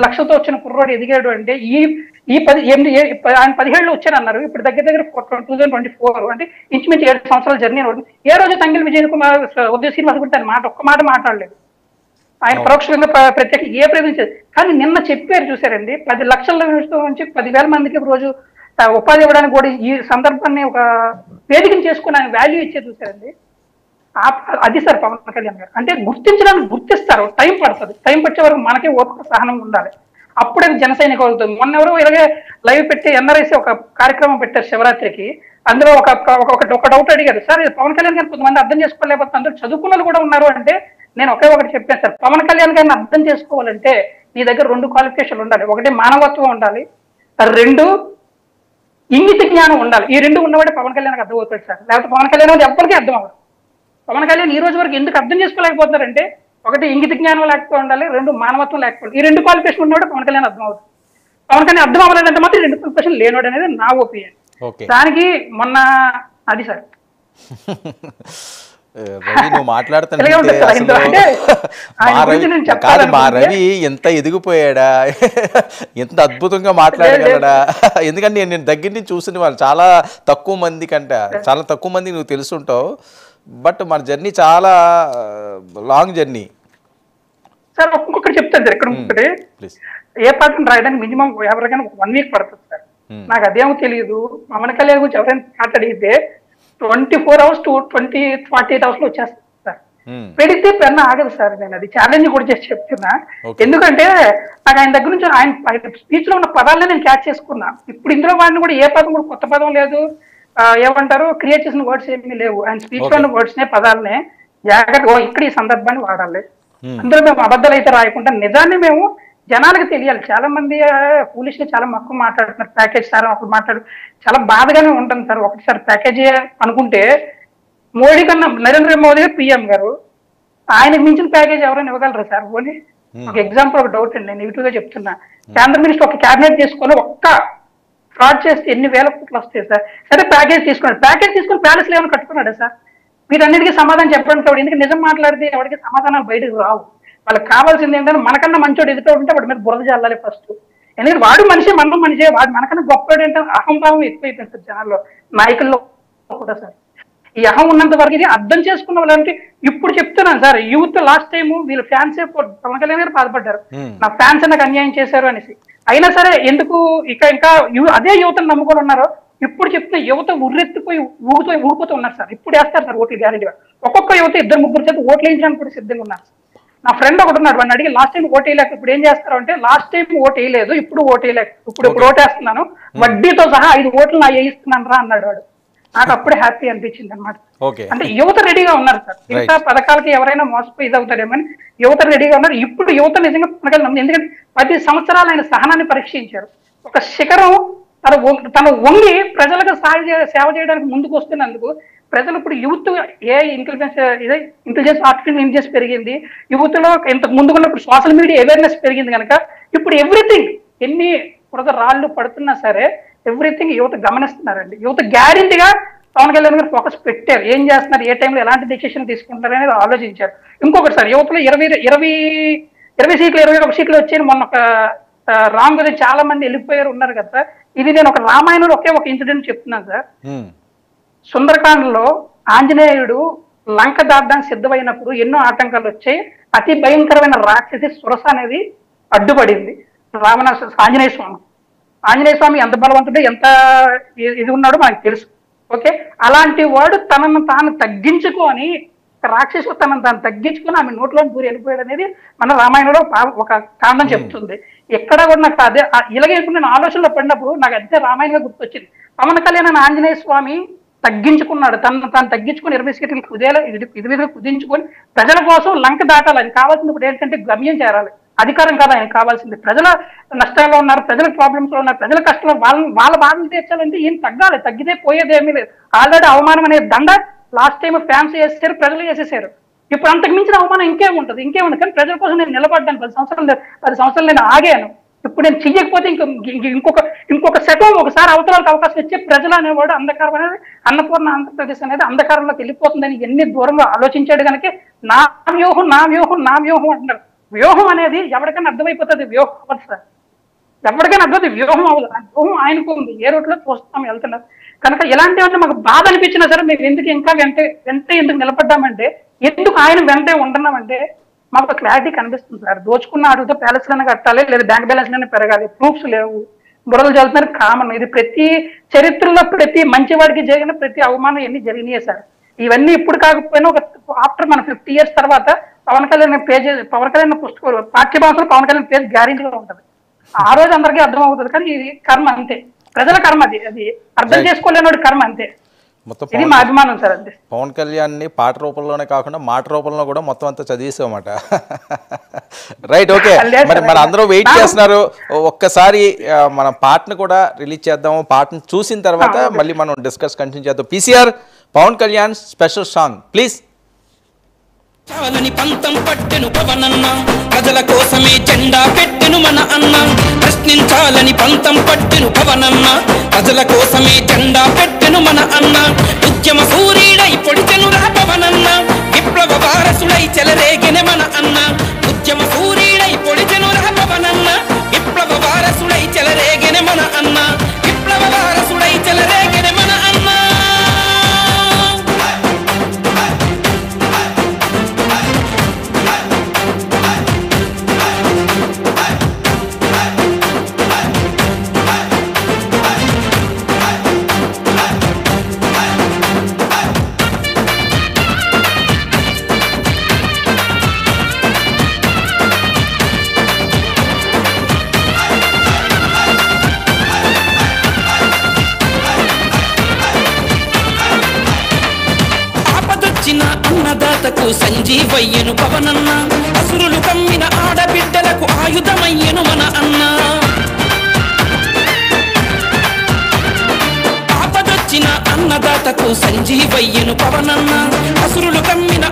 లక్షలతో వచ్చిన కుర్రోడు ఎదిగాడు అంటే ఈ ఆయన 17 వచ్చారు అన్నారు. ఇప్పుడు దగ్గర 2024 అంటే ఇంచుమించు 7 సంవత్సరాల జర్నీ. ఏ రోజు తంగిల్ విజయ్ కుమార్ ఉదయ శ్రీనివాస్ గురించి ఆయన ఒక్క మాట మాట్లాడలేదు. ఆయన పరోక్షంగా ప్రత్యేక ప్రయత్నించారు. కానీ నిన్న చెప్పారు చూసారండి, 10 లక్షల నుంచి 10,000 మందికి రోజు ఉపాధి ఇవ్వడానికి కూడా ఈ సందర్భాన్ని ఒక వేదికను చేసుకుని ఆయన వాల్యూ ఇచ్చేది చూసారండి. అది సార్ పవన్ కళ్యాణ్ గారు అంటే గుర్తించడానికి గుర్తిస్తారు, టైం పడుతుంది. టైం పట్టే వరకు మనకే ఓపిక సహనం ఉండాలి. అప్పుడే జన సైనికులు అవుతుంది. మొన్న ఎవరో ఇలాగే లైవ్ పెట్టి ఎన్ఆర్ఐసి ఒక కార్యక్రమం పెట్టారు శివరాత్రికి. అందులో ఒక డౌట్ అడిగారు, సార్ పవన్ కళ్యాణ్ గారు కొంతమంది అర్థం చేసుకోలేకపోతే అందరూ చదువుకున్న కూడా ఉన్నారు అంటే నేను ఒకటి చెప్పాను సార్, పవన్ కళ్యాణ్ గారిని అర్థం చేసుకోవాలంటే నీ దగ్గర 2 క్వాలిఫికేషన్లు ఉండాలి. ఒకటి మానవత్వం ఉండాలి, 2 ఇంగిత జ్ఞానం ఉండాలి. ఈ 2 ఉన్నవాడే పవన్ కళ్యాణ్కి అర్థం అవుతాడు సార్. లేకపోతే పవన్ కళ్యాణ్ ఎవ్వరికీ అర్థం అవ్వదు. పవన్ కళ్యాణ్ ఈ రోజు వరకు ఎందుకు అర్థం చేసుకోలేకపోతున్నారంటే ఒకటి ఇంగిత జ్ఞానం లేకపోతే ఉండాలి, 2 మానవత్వం లేకపోతే. ఈ 2 క్వాలిఫికేషన్ ఉన్నవాడే పవన్ కళ్యాణ్ అర్థం అవుతుంది. పవన్ కళ్యాణ్ అర్థం అవ్వాలంటే మాత్రం 2 క్వాలిఫికేషన్ లేనోడు అనేది నా ఒపీనియన్. దానికి మొన్న అది సార్ రవి నువ్వు మాట్లాడుతుంటే మా రవి ఎంత ఎదిగిపోయాడా, ఎంత అద్భుతంగా మాట్లాడగలడా. ఎందుకంటే నేను దగ్గర నుంచి చూసిన వాళ్ళు చాలా తక్కువ మంది కంటే చాలా తక్కువ మంది నువ్వు తెలుసుంటావు. బట్ మన జర్నీ చాలా లాంగ్ జర్నీ సార్. ఒక్కొక్కటి చెప్తాను సార్. ఇక్కడ ఒకటి ఏ పాటను రాయడానికి మినిమం ఎవరికైనా 1 వీక్ పడుతుంది సార్. నాకు అదేమో తెలియదు. పవన్ కళ్యాణ్ గురించి ఎవరైనా పాట అడిగితే 24 hours to 48 hours లో వచ్చేస్తుంది సార్. పెడితే పెన్న ఆగదు సార్. నేను అది ఛాలెంజ్ కూడా చేసి చెప్తున్నా. ఎందుకంటే నాకు ఆయన దగ్గర నుంచి ఆయన స్పీచ్ లో ఉన్న పదాలనే నేను క్యాచ్ చేసుకున్నా. ఇప్పుడు ఇందులో వాడిని కూడా ఏ పదం కూడా కొత్త పదం లేదు, ఏమంటారు క్రియేట్ చేసిన వర్డ్స్ ఏమీ లేవు. ఆయన స్పీచ్ లో ఉన్న వర్డ్స్ నే పదాలనే జాగ్రత్తగా ఇక్కడ ఈ సందర్భాన్ని వాడాలి. అందులో మేము అబద్ధాలు అయితే రాయకుండా నిజాన్ని మేము జనాలకు తెలియాలి. చాలా మంది పోలీసులు చాలా మక్కువ మాట్లాడుతున్నారు, ప్యాకేజ్ సార్ అప్పుడు మాట్లాడు చాలా బాధగానే ఉంటుంది సార్. ఒకటిసారి ప్యాకేజీ అనుకుంటే మోడీ కన్నా నరేంద్ర మోదీ పిఎం గారు ఆయనకు మించిన ప్యాకేజ్ ఎవరైనా ఇవ్వగలరా సార్? పోనీ ఒక ఎగ్జాంపుల్ ఒక డౌట్ అండి, నెగిటివ్ గా చెప్తున్నా. కేంద్ర మినిస్టర్ ఒక క్యాబినెట్ తీసుకొని ఒక్క ఫ్రాడ్ చేస్తే ఎన్ని వేల కోట్లు వస్తాయి సార్? సరే ప్యాకేజ్ తీసుకున్నాడు, ప్యాకేజ్ తీసుకుని ప్యాలెస్ ఏమైనా కట్టుకున్నాడా సార్? వీటన్నిటికీ సమాధానం చెప్పడానికి ఎవడు ఎందుకు నిజం మాట్లాడితే ఎవరికి సమాధానాలు బయటకు రావు. వాళ్ళకి కావాల్సింది ఏంటంటే మనకన్నా మంచోడు ఎదుటోడు ఉంటే వాడి మీద బురద చల్లాలి ఫస్ట్. ఎందుకంటే వాడు మనిషి, మనం మనిషే. వాడు మనకన్నా గొప్పవాడు ఏంటంటే అహంభావం ఎక్కువైపోయింది సార్ జనాల్లో, నాయకుల్లో కూడా సార్. ఈ అహం ఉన్నంత వరకు ఇది అర్థం చేసుకున్న వాళ్ళంటే ఇప్పుడు చెప్తున్నాను సార్. యూత్ లాస్ట్ టైం వీళ్ళ ఫ్యాన్సే పవన్ కళ్యాణ్ గారు బాధపడ్డారు, నా ఫ్యాన్స్ నాకు అన్యాయం చేశారు అనేసి. అయినా సరే ఎందుకు ఇంకా అదే యువతను నమ్ముకొని ఉన్నారో ఇప్పుడు చెప్తున్న యువత ఉర్రెత్తిపోయి ఊగిపోతూ ఉన్నారు సార్. ఇప్పుడు వేస్తారు సార్ ఓట్లు గ్యారెంటీగా. ఒక్కొక్క యువత 2-3 చేత ఓట్లు వేయించడానికి కూడా సిద్ధంగా ఉన్నారు. నా ఫ్రెండ్ ఒకటి ఉన్నాడు, వాడిని అడిగి లాస్ట్ టైం ఓటు వేయలేక ఇప్పుడు ఏం చేస్తారు అంటే లాస్ట్ టైం ఓటు వేయలేదు, ఇప్పుడు ఓటు వేయలేక ఇప్పుడు ఓటు వేస్తున్నాను, వడ్డీతో సహా 5 ఓట్లు నా వేయిస్తున్నాను రా అన్నాడు వాడు. నాకు అప్పుడే హ్యాపీ అనిపించింది అనమాట. అంటే యువత రెడీగా ఉన్నారు సార్. ఇంకా పథకాలకి ఎవరైనా మోసపోయి ఇదవుతాడేమని యువత రెడీగా ఉన్నారు. ఇప్పుడు యువత నిజంగా ఎందుకంటే 10 సంవత్సరాలు ఆయన సహనాన్ని పరీక్షించారు. ఒక శిఖరం తన వంగి ప్రజలకు సేవ చేయడానికి ముందుకు వస్తున్నందుకు ప్రజలు ఇప్పుడు యూత్ ఇంటెలిజెన్స్ ఆర్టిఫిషియల్ ఇంటెలిజెన్స్ పెరిగింది, యూత్లో ఇంతకు ముందుకున్నప్పుడు సోషల్ మీడియా అవేర్నెస్ పెరిగింది కనుక ఇప్పుడు ఎవ్రీథింగ్ ఎన్ని రాళ్ళు పడుతున్నా సరే ఎవ్రీథింగ్ యువత గమనిస్తున్నారండి. యువత గ్యారెంటీగా పవన్ కళ్యాణ్ గారు ఫోకస్ పెట్టారు. ఏం చేస్తున్నారు, ఏ టైంలో ఎలాంటి డెసిషన్ తీసుకుంటారు అనేది ఆలోచించారు. ఇంకొకటి సార్, యువతలో 20 సీట్లు 21 సీట్లు వచ్చాయని మొన్న ఒక రామ్ గురించి చాలా మంది వెళ్ళిపోయారు ఉన్నారు కదా సార్. ఇది నేను ఒక రామాయణంలో ఒక ఇన్సిడెంట్ చెప్తున్నాను సార్. సుందరకాండలో ఆంజనేయుడు లంక దాటడానికి సిద్ధమైనప్పుడు ఎన్నో ఆటంకాలు వచ్చాయి. అతి భయంకరమైన రాక్షసి సురస అనేది అడ్డుపడింది ఆంజనేయ స్వామి ఎంత బలవంతుడో ఎంత ఇది ఉన్నాడో మనకు తెలుసు. ఓకే, అలాంటి వాడు తనను తాను తగ్గించుకొని రాక్షసు తనను తాను తగ్గించుకొని ఆమె నోట్లో దూరి వెళ్ళిపోయాడు అనేది మన రామాయణంలో ఒక కారణం చెప్తుంది. ఎక్కడ కూడా నాకు అదే ఇలాగే నేను ఆలోచనలో పడినప్పుడు నాకు అదే రామాయణంగా గుర్తొచ్చింది. పవన్ కళ్యాణ్ ఆంజనేయ స్వామి తగ్గించుకున్నాడు, తనను తాను తగ్గించుకొని 20 సీట్లు కుదించుకొని ప్రజల కోసం లంక దాటాలి. ఆయన కావాల్సింది ఇప్పుడు ఏంటంటే గమ్యం చేరాలి, అధికారం కాదు ఆయన కావాల్సింది. ప్రజల నష్టాల్లో ఉన్నారు, ప్రజల ప్రాబ్లమ్స్ లో ఉన్నారు, ప్రజల కష్టాలు వాళ్ళ బాధలు తీర్చాలంటే ఏం తగ్గాలి, తగ్గితే పోయేదేమీ లేదు. ఆల్రెడీ అవమానం అనే దండ లాస్ట్ టైం ఫ్యాన్స్ వేసేసారు, ప్రజలు వేసేసారు. ఇప్పుడు అంతకు మించిన అవమానం ఇంకేముంటది కానీ ప్రజల కోసం నేను నిలబడ్డాను. 10 సంవత్సరాలు నేను ఆగాను. ఇప్పుడు నేను చెయ్యకపోతే ఇంకొక శకం ఒకసారి అవతరాలకు అవకాశం ఇచ్చే ప్రజలు అనేవాడు అంధకారం అనేది అన్నపూర్ణ ఆంధ్రప్రదేశ్ అనేది అంధకారంలోకి వెళ్ళిపోతుందని ఎన్ని దూరంగా ఆలోచించాడు కనుక నా వ్యూహం అంటున్నారు. వ్యూహం అనేది ఎవరికైనా అర్థమైపోతుంది, వ్యూహం అవ్వదు సార్. ఎవరికైనా అర్థం వ్యూహం అవ్వదు. ఆ వ్యూహం ఆయనకు ఉంది, ఏ రూట్లో చూస్తాం వెళ్తున్నారు. కనుక ఇలాంటివన్నీ మాకు బాధ అనిపించినా సరే మేము ఎందుకు ఇంకా వెంటే ఎందుకు నిలబడ్డామంటే, ఎందుకు ఆయన వెంటే ఉంటున్నామంటే మాకు క్లారిటీ కనిపిస్తుంది సార్. దోచుకున్న అడుగుతో ప్యాలెస్లైనా కట్టాలి, లేదా బ్యాంక్ బ్యాలెన్స్లైనా పెరగాలి, ప్రూఫ్స్ లేవు, బురదలు చదువుతున్నారు కామన్. ఇది ప్రతి చరిత్రలో ప్రతి మంచివాడికి జరిగిన ప్రతి అవమానం ఎన్ని జరిగినాయి సార్. ఇవన్నీ ఇప్పుడు కాకపోయినా ఒక ఆఫ్టర్ మన 50 years తర్వాత పవన్ కళ్యాణ్ పుస్తకం పాఠ్యభాషలో పవన్ కళ్యాణ్ పేజ్ గ్యారెంటీగా ఉంటుంది. ఆ రోజు అందరికీ అర్థం అవుతుంది. కానీ ఇది కర్మ అంతే, ప్రజల కర్మ. అది అర్థం చేసుకోలేని కర్మ అంతే. మొత్తం ఇది మా అభిమానం సార్. అంతే. పవన్ కళ్యాణ్ని పాట రూపంలోనే కాకుండా మాట రూపంలో కూడా మొత్తం అంతా చదివేసామట. Right, okay. మరి అందరూ వెయిట్ చేస్తున్నారు. ఒక్కసారి మనం పాటను కూడా రిలీజ్ చేద్దాము. పాటను చూసిన తర్వాత మళ్ళీ మనం డిస్కస్ కంటిన్యూ చేద్దాం. PCR Pawan Kalyan special song please. చాలని పంతం పట్టెను పవనన్న, ప్రజల కోసమే జెండా పెట్టెను మన అన్న. ప్రశ్నించాలని పంతం పట్టెను పవనన్న, ప్రజల కోసమే జెండా పెట్టెను మన అన్న. ఉద్యమ సూర్యుడై పొడిచెను రా పవనన్న, విప్లవ వారసుడై చెలరేగెనె మన అన్న. ఉద్యమ సూర్యుడై పొడిచెను రా పవనన్న, విప్లవ వారసుడై చెలరేగెనె మన అన్న. విప్లవ వారసుడై చెలరేగెనె మన అన్న. అన్నదాతకు సంజీవయ్యను పవనన్న, అసురులు కమ్మిన ఆడబిడ్డలకు ఆయుధమయ్యను మన అన్న. ఆపదొచ్చిన అన్నదాతకు సంజీవయ్యను పవనన్న, అసురులు కమ్మిన